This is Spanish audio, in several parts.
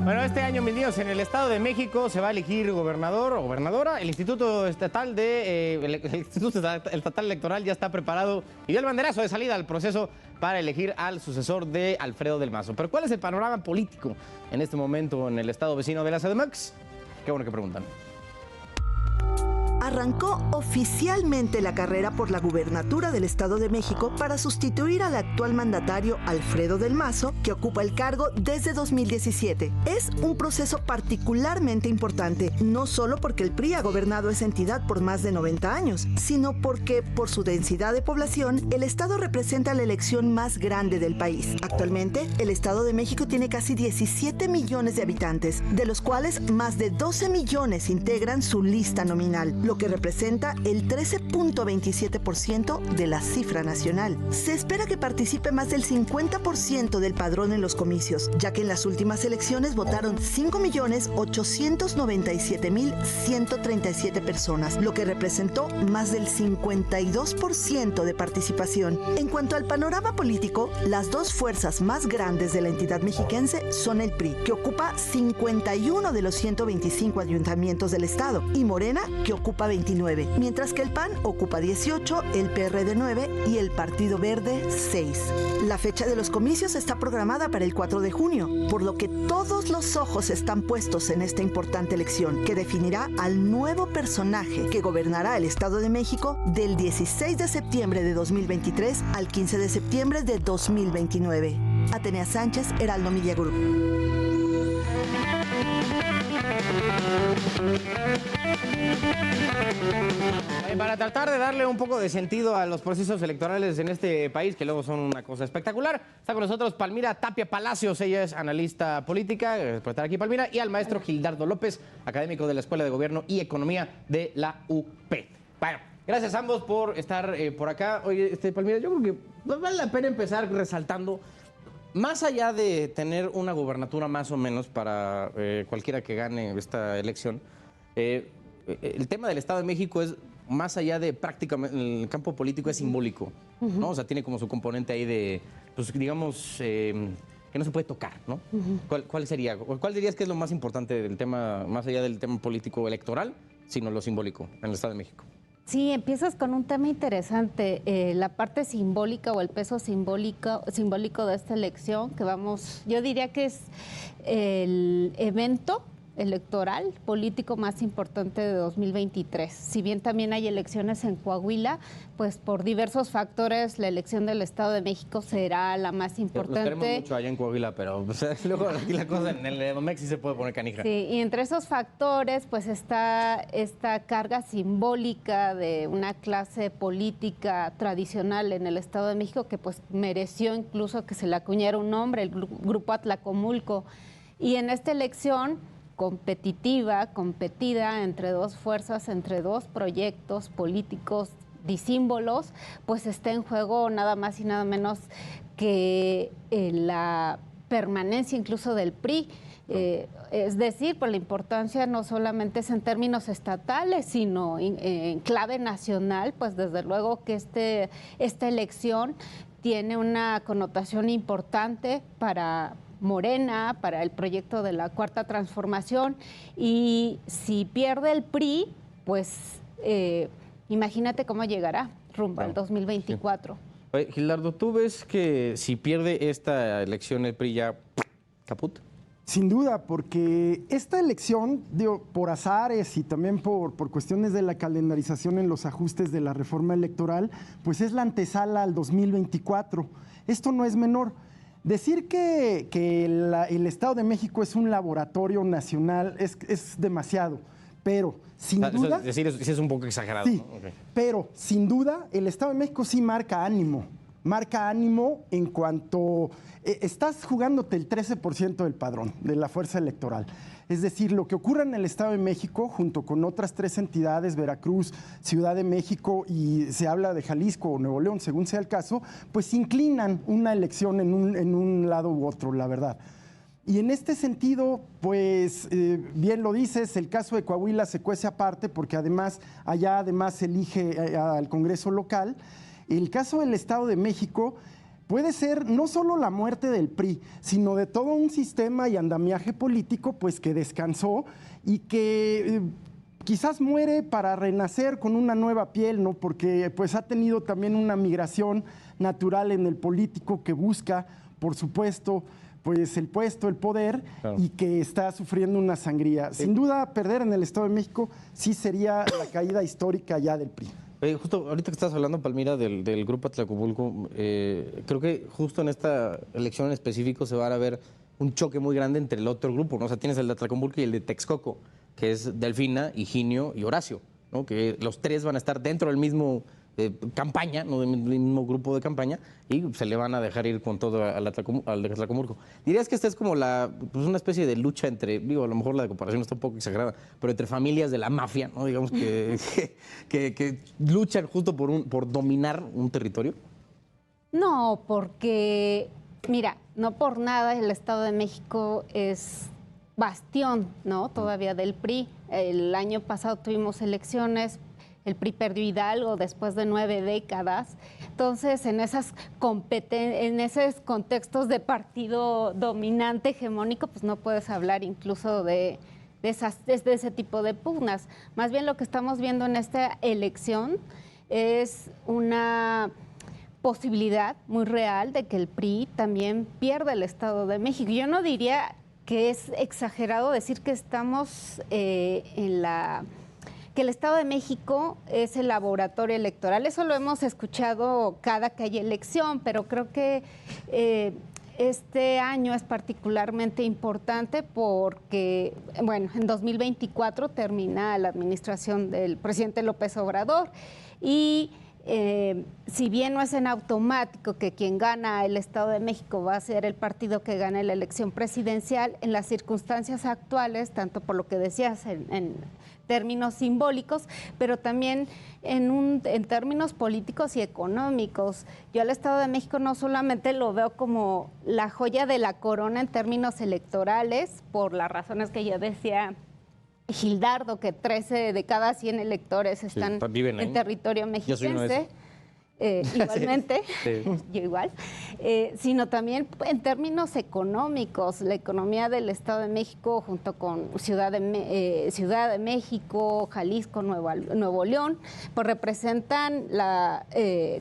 Bueno, este año, mis niños, en el Estado de México se va a elegir gobernador o gobernadora. El Instituto Estatal Electoral ya está preparado y dio el banderazo de salida al proceso para elegir al sucesor de Alfredo del Mazo. Pero ¿cuál es el panorama político en este momento en el estado vecino de la CDMX? Qué bueno que preguntan. Arrancó oficialmente la carrera por la gubernatura del Estado de México para sustituir al actual mandatario Alfredo del Mazo, que ocupa el cargo desde 2017. Es un proceso particularmente importante, no solo porque el PRI ha gobernado esa entidad por más de 90 años, sino porque, por su densidad de población, el Estado representa la elección más grande del país. Actualmente, el Estado de México tiene casi 17 millones de habitantes, de los cuales más de 12 millones integran su lista nominal, lo que representa el 13.27% de la cifra nacional. Se espera que participe más del 50% del padrón en los comicios, ya que en las últimas elecciones votaron 5.897.137 personas, lo que representó más del 52% de participación. En cuanto al panorama político, las dos fuerzas más grandes de la entidad mexiquense son el PRI, que ocupa 51 de los 125 ayuntamientos del estado, y Morena, que ocupa 29, mientras que el PAN ocupa 18, el PRD 9 y el Partido Verde 6. La fecha de los comicios está programada para el 4 de junio, por lo que todos los ojos están puestos en esta importante elección, que definirá al nuevo personaje que gobernará el Estado de México del 16 de septiembre de 2023 al 15 de septiembre de 2029. Atenea Sánchez, Heraldo Media Group. Para tratar de darle un poco de sentido a los procesos electorales en este país, que luego son una cosa espectacular, está con nosotros Palmira Tapia Palacios. Ella es analista política, gracias por estar aquí, Palmira, y al maestro Gildardo López, académico de la Escuela de Gobierno y Economía de la UP. Bueno, gracias a ambos por estar por acá. Oye, Palmira, yo creo que vale la pena empezar resaltando, más allá de tener una gubernatura más o menos para cualquiera que gane esta elección, el tema del Estado de México es, más allá de prácticamente, en el campo político, es simbólico, ¿no? O sea, tiene como su componente ahí de, pues digamos, que no se puede tocar, ¿no? ¿Cuál sería? ¿Cuál dirías que es lo más importante del tema, más allá del tema político electoral, sino lo simbólico en el Estado de México? Sí, empiezas con un tema interesante, la parte simbólica o el peso simbólico de esta elección, que yo diría que es el evento electoral político más importante de 2023. Si bien también hay elecciones en Coahuila, pues por diversos factores la elección del Estado de México será la más importante. Nos queremos mucho allá en Coahuila, pero luego aquí la cosa en el Edomex sí se puede poner canija. Sí, y entre esos factores pues está esta carga simbólica de una clase política tradicional en el Estado de México que pues mereció incluso que se le acuñara un nombre, el Grupo Atlacomulco. Y en esta elección competida entre dos fuerzas, entre dos proyectos políticos disímbolos, pues está en juego nada más y nada menos que la permanencia incluso del PRI. Es decir, pues la importancia no solamente es en términos estatales, sino en clave nacional, pues desde luego que esta elección tiene una connotación importante para Morena, para el proyecto de la Cuarta Transformación, y si pierde el PRI, pues imagínate cómo llegará rumbo al 2024. Sí. Oye, Gildardo, ¿tú ves que si pierde esta elección el PRI ya caput? Sin duda, porque esta elección, por azares y también por cuestiones de la calendarización en los ajustes de la reforma electoral, pues es la antesala al 2024. Esto no es menor. Decir que el Estado de México es un laboratorio nacional es demasiado, pero sin duda... Decir eso sí es un poco exagerado. Sí, ¿no? Okay. Pero sin duda el Estado de México sí marca ánimo en cuanto estás jugándote el 13% del padrón de la fuerza electoral. Es decir, lo que ocurre en el Estado de México, junto con otras tres entidades, Veracruz, Ciudad de México y se habla de Jalisco o Nuevo León, según sea el caso, pues inclinan una elección en un lado u otro, la verdad. Y en este sentido, pues bien lo dices, el caso de Coahuila se cuece aparte porque allá se elige al Congreso local. El caso del Estado de México, puede ser no solo la muerte del PRI, sino de todo un sistema y andamiaje político pues que descansó y que quizás muere para renacer con una nueva piel, ¿no? Porque pues ha tenido también una migración natural en el político que busca, por supuesto, pues el puesto, el poder, claro, y que está sufriendo una sangría. Sin duda, perder en el Estado de México sí sería la caída histórica ya del PRI. Justo ahorita que estás hablando, Palmira, del Grupo Atlacomulco, creo que justo en esta elección en específico se va a ver un choque muy grande entre el otro grupo, ¿no? O sea, tienes el de Atlacomulco y el de Texcoco, que es Delfina, Higinio y Horacio, ¿no? Que los tres van a estar dentro del mismo campaña, ¿no? Del mismo grupo de campaña, y se le van a dejar ir con todo al de Atlacomulco. ¿Dirías que esta es como pues una especie de lucha entre, digo, a lo mejor la comparación está un poco exagerada, pero entre familias de la mafia, ¿no? Digamos que luchan justo por dominar un territorio? No, porque, mira, no por nada el Estado de México es bastión, ¿no? Todavía del PRI. El año pasado tuvimos elecciones. El PRI perdió Hidalgo después de 9 décadas. Entonces, en esos contextos de partido dominante, hegemónico, pues no puedes hablar incluso de ese tipo de pugnas. Más bien lo que estamos viendo en esta elección es una posibilidad muy real de que el PRI también pierda el Estado de México. Yo no diría que es exagerado decir que estamos que el Estado de México es el laboratorio electoral. Eso lo hemos escuchado cada que hay elección, pero creo que este año es particularmente importante porque, bueno, en 2024 termina la administración del presidente López Obrador y si bien no es en automático que quien gana el Estado de México va a ser el partido que gane la elección presidencial, en las circunstancias actuales, tanto por lo que decías en términos simbólicos, pero también en términos políticos y económicos. Yo al Estado de México no solamente lo veo como la joya de la corona en términos electorales, por las razones que yo decía, Gildardo, que 13 de cada 100 electores están en territorio mexiquense. Igualmente, sí. Yo igual, sino también en términos económicos, la economía del Estado de México junto con Ciudad de México, Jalisco, Nuevo León, pues representan la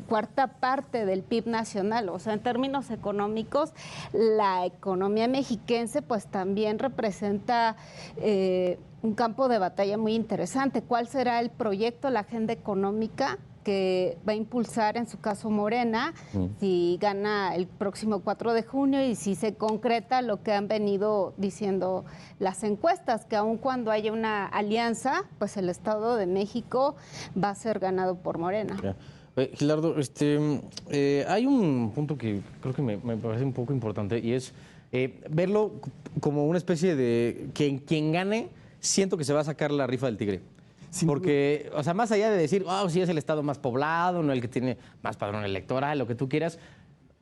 cuarta parte del PIB nacional. O sea, en términos económicos, la economía mexiquense pues también representa un campo de batalla muy interesante. ¿Cuál será el proyecto, la agenda económica que va a impulsar, en su caso, Morena, si gana el próximo 4 de junio y si se concreta lo que han venido diciendo las encuestas, que aun cuando haya una alianza, pues el Estado de México va a ser ganado por Morena? Gildardo, hay un punto que creo que me parece un poco importante y es verlo como una especie de que quien gane, siento que se va a sacar la rifa del tigre. Porque, o sea, más allá de decir, sí es el estado más poblado, no el que tiene más padrón electoral, lo que tú quieras,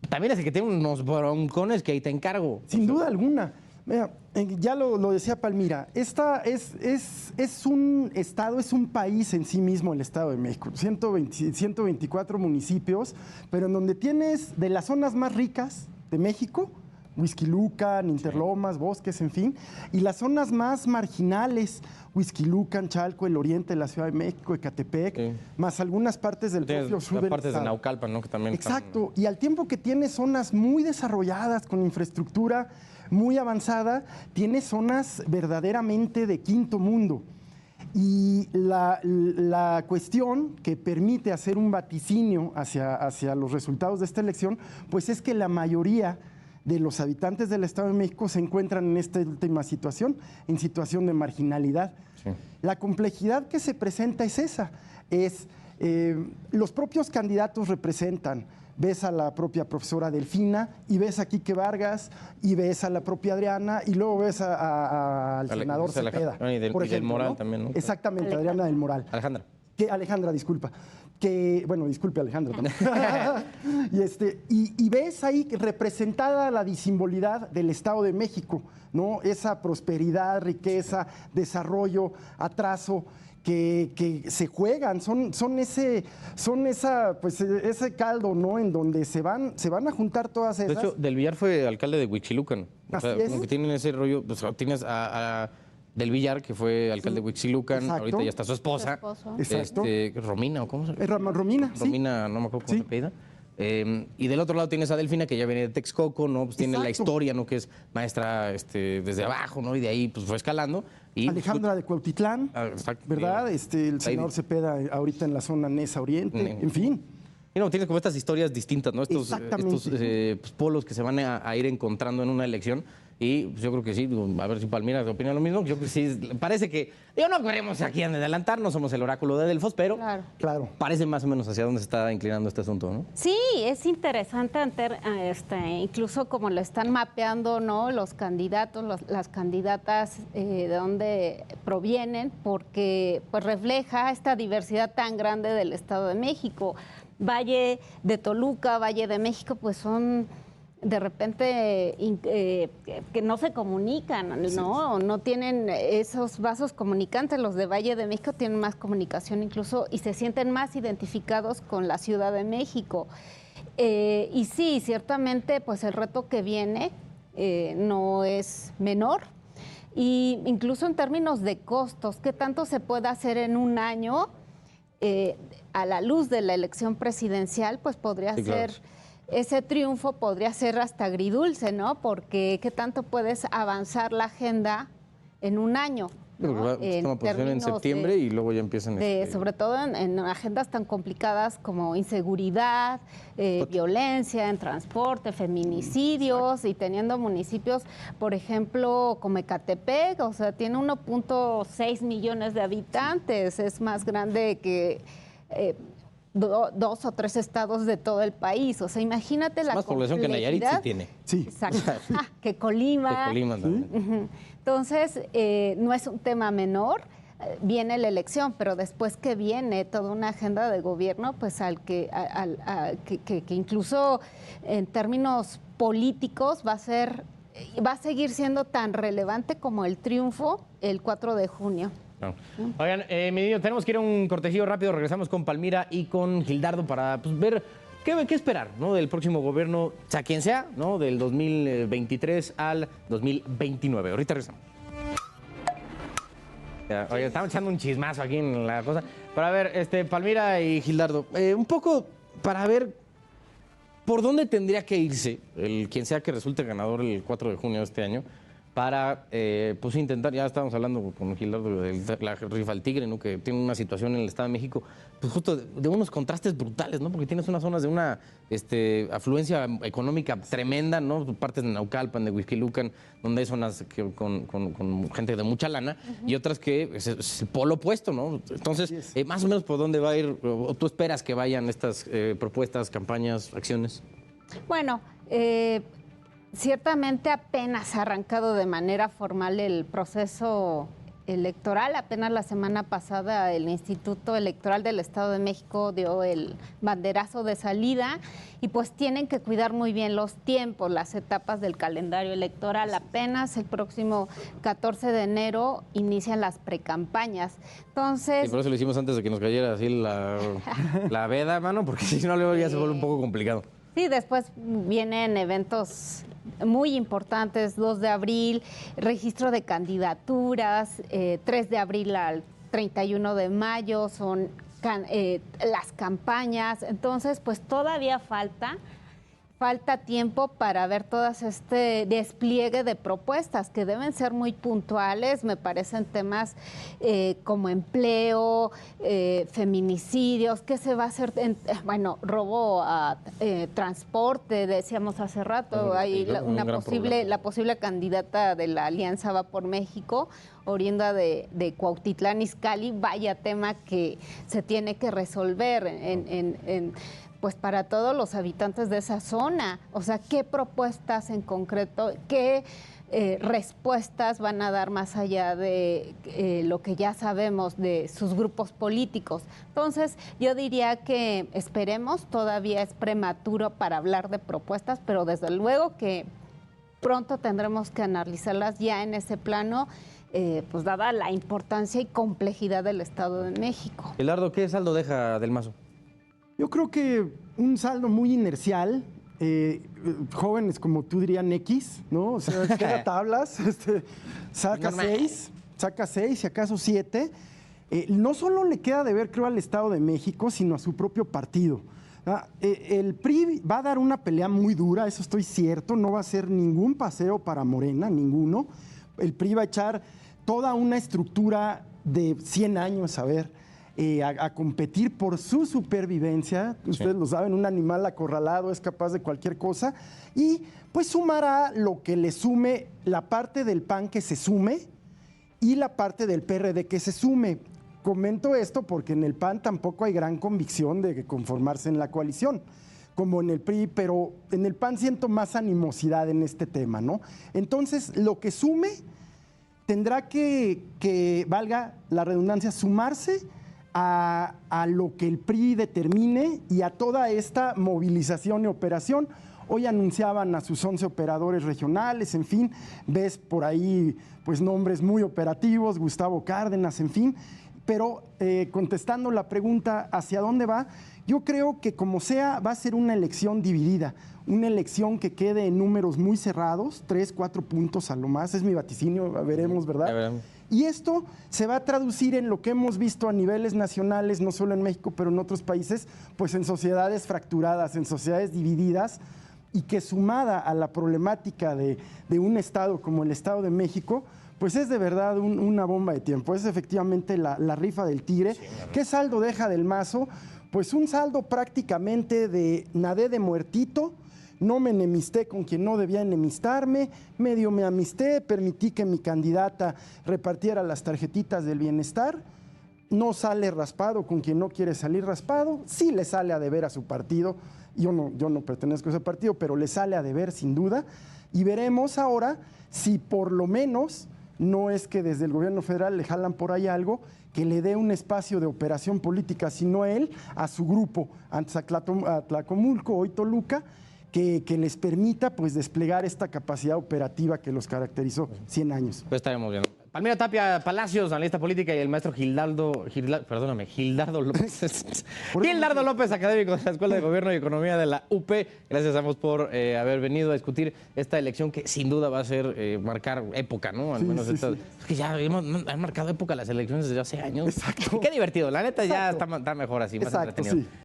también es el que tiene unos broncones que ahí te encargo. Sin duda alguna. Mira, ya lo decía Palmira, esta es un estado, es un país en sí mismo el Estado de México. 124 municipios, pero en donde tienes de las zonas más ricas de México, Huixquilucan, Interlomas, Bosques, en fin, y las zonas más marginales, Huixquilucan, Chalco, el oriente de la Ciudad de México, Ecatepec, más algunas partes del propio sur del partes de Naucalpan, ¿no? Que también exacto, y al tiempo que tiene zonas muy desarrolladas, con infraestructura muy avanzada, tiene zonas verdaderamente de quinto mundo. Y la cuestión que permite hacer un vaticinio hacia los resultados de esta elección, pues es que la mayoría de los habitantes del Estado de México se encuentran en esta última situación, en situación de marginalidad. Sí. La complejidad que se presenta es esa, los propios candidatos representan, ves a la propia profesora Delfina y ves a Quique Vargas y ves a la propia Adriana y luego ves al senador Cepeda. Y del Moral, ¿no? También, ¿no? Exactamente, Adriana del Moral. Alejandra. que Alejandra, disculpa. Bueno, disculpe Alejandra también. y ves ahí representada la disimbolidad del Estado de México, ¿no? Esa prosperidad, riqueza, desarrollo, atraso que se juegan, son ese caldo, ¿no? En donde se van a juntar todas esas. De hecho, Del Villar fue alcalde de Huixquilucan. O sea, Así es. como que tienen ese rollo, pues, tienes a Del Villar, que fue alcalde de Huixquilucan, Exacto. ahorita ya está su esposa. Exacto. Romina, ¿o cómo se llama? Romina, sí. Romina, no me acuerdo cómo Sí. se apellida. Y del otro lado tienes a Delfina, que ya viene de Texcoco, ¿no? Pues tiene la Exacto. historia, ¿no? Que es maestra desde abajo, ¿no? Y de ahí pues fue escalando. Y, Alejandra de Cuautitlán, exacto. ¿verdad? El senador Cepeda ahorita en la zona Nesa Oriente, en fin. Y no, tienes como estas historias distintas, ¿no? Estos Exactamente. pues, polos que se van a ir encontrando en una elección. Y pues, yo creo que sí, a ver si Palmira opina lo mismo. Yo creo que sí, parece que. No queremos aquí adelantar, no somos el oráculo de Delfos, pero Claro. parece más o menos hacia dónde se está inclinando este asunto, ¿no? Sí, es interesante incluso como lo están mapeando, ¿no? Los candidatos, las candidatas de dónde provienen, porque pues refleja esta diversidad tan grande del Estado de México. Valle de Toluca, Valle de México, pues son de repente que no se comunican, ¿no? No tienen esos vasos comunicantes. Los de Valle de México tienen más comunicación incluso y se sienten más identificados con la Ciudad de México. Y sí, ciertamente, pues el reto que viene no es menor. Y incluso en términos de costos, ¿qué tanto se puede hacer en un año? A la luz de la elección presidencial, pues podría ser, ese triunfo podría ser hasta agridulce, ¿no? Porque qué tanto puedes avanzar la agenda en un año. ¿no? Toma posición en septiembre y luego ya empiezan. Sobre todo en agendas tan complicadas como inseguridad, violencia en transporte, feminicidios y teniendo municipios, por ejemplo, como Ecatepec, o sea, tiene 1.6 millones de habitantes, es más grande que 2 o 3 estados de todo el país. O sea, imagínate la más población que Nayarit sí tiene. Sí. Exacto. Que Colima. Que Colima también. Uh-huh. Entonces, no es un tema menor. Viene la elección, pero después que viene toda una agenda de gobierno, pues que incluso en términos políticos va a seguir siendo tan relevante como el triunfo el 4 de junio. No. Oigan, mi niño, tenemos que ir a un cortejillo rápido. Regresamos con Palmira y con Gildardo para pues, ver qué esperar, ¿no? Del próximo gobierno, sea quien sea, ¿no? Del 2023 al 2029. Ahorita regresamos. Oye, estamos echando un chismazo aquí en la cosa. Para ver, Palmira y Gildardo, un poco para ver por dónde tendría que irse quien sea que resulte ganador el 4 de junio de este año para pues intentar, ya estábamos hablando con Gildardo de la rifa al Tigre, ¿no? Que tiene una situación en el Estado de México, pues justo de unos contrastes brutales, ¿no? Porque tienes unas zonas de una afluencia económica tremenda, ¿no? Partes de Naucalpan, de Huixquilucan, donde hay zonas con gente de mucha lana, y otras que es el polo opuesto, ¿no? Entonces, más o menos por dónde va a ir, o tú esperas que vayan estas propuestas, campañas, acciones. Bueno, ciertamente apenas ha arrancado de manera formal el proceso electoral. Apenas la semana pasada el Instituto Electoral del Estado de México dio el banderazo de salida y pues tienen que cuidar muy bien los tiempos, las etapas del calendario electoral. Apenas el próximo 14 de enero inician las precampañas. Entonces... Y por eso lo hicimos antes de que nos cayera así la veda, mano, porque si no luego ya se vuelve un poco complicado. Sí, después vienen eventos muy importantes, 2 de abril, registro de candidaturas, 3 de abril al 31 de mayo son las campañas. Entonces, pues todavía falta tiempo para ver todo este despliegue de propuestas que deben ser muy puntuales, me parecen temas como empleo, feminicidios, qué se va a hacer, robo a transporte, decíamos hace rato, hay la posible candidata de la Alianza Va por México, oriunda de Cuautitlán Izcalli, vaya tema que se tiene que resolver pues para todos los habitantes de esa zona. O sea, ¿qué propuestas en concreto, qué respuestas van a dar más allá de lo que ya sabemos de sus grupos políticos. Entonces, yo diría que esperemos, todavía es prematuro para hablar de propuestas, pero desde luego que pronto tendremos que analizarlas ya en ese plano, pues dada la importancia y complejidad del Estado de México. Gerardo, ¿qué saldo deja Del Mazo? Yo creo que un saldo muy inercial. Jóvenes como tú dirían X, ¿no? O sea, queda tablas, saca 6, si acaso 7. No solo le queda de ver, creo, al Estado de México, sino a su propio partido. El PRI va a dar una pelea muy dura, eso estoy cierto, no va a ser ningún paseo para Morena, ninguno. El PRI va a echar toda una estructura de 100 años, a competir por su supervivencia. Ustedes lo saben, un animal acorralado es capaz de cualquier cosa. Y pues sumará lo que le sume la parte del PAN que se sume y la parte del PRD que se sume. Comento esto porque en el PAN tampoco hay gran convicción de conformarse en la coalición, como en el PRI, pero en el PAN siento más animosidad en este tema, ¿no? Entonces, lo que sume tendrá que valga la redundancia, sumarse a lo que el PRI determine y a toda esta movilización y operación. Hoy anunciaban a sus 11 operadores regionales, en fin, ves por ahí pues nombres muy operativos, Gustavo Cárdenas, en fin, pero contestando la pregunta ¿hacia dónde va? Yo creo que como sea va a ser una elección dividida, una elección que quede en números muy cerrados, 3, 4 puntos a lo más, es mi vaticinio, veremos, ¿verdad? Ya veremos. Y esto se va a traducir en lo que hemos visto a niveles nacionales, no solo en México, pero en otros países, pues en sociedades fracturadas, en sociedades divididas, y que sumada a la problemática de un estado como el Estado de México, pues es de verdad una bomba de tiempo. Es efectivamente la rifa del tigre. Sí, ¿qué saldo deja Del Mazo? Pues un saldo prácticamente de nadé de muertito, no me enemisté con quien no debía enemistarme, medio me amisté, permití que mi candidata repartiera las tarjetitas del bienestar, no sale raspado con quien no quiere salir raspado, sí le sale a deber a su partido, yo no pertenezco a ese partido, pero le sale a deber sin duda, y veremos ahora si por lo menos no es que desde el gobierno federal le jalan por ahí algo que le dé un espacio de operación política, sino él, a su grupo, antes a Tlacomulco, hoy Toluca, que les permita pues desplegar esta capacidad operativa que los caracterizó 100 años. Pues estaremos viendo. Palmira Tapia Palacios, analista política, y el maestro Gildardo López. Gildardo López, académico de la Escuela de Gobierno y Economía de la UP. Gracias a ambos por haber venido a discutir esta elección que sin duda va a ser marcar época, ¿no? Al menos sí. Es que ya han marcado época las elecciones desde hace años. Exacto. Qué divertido, la neta. Exacto. Ya está mejor así, más exacto, entretenido. Sí.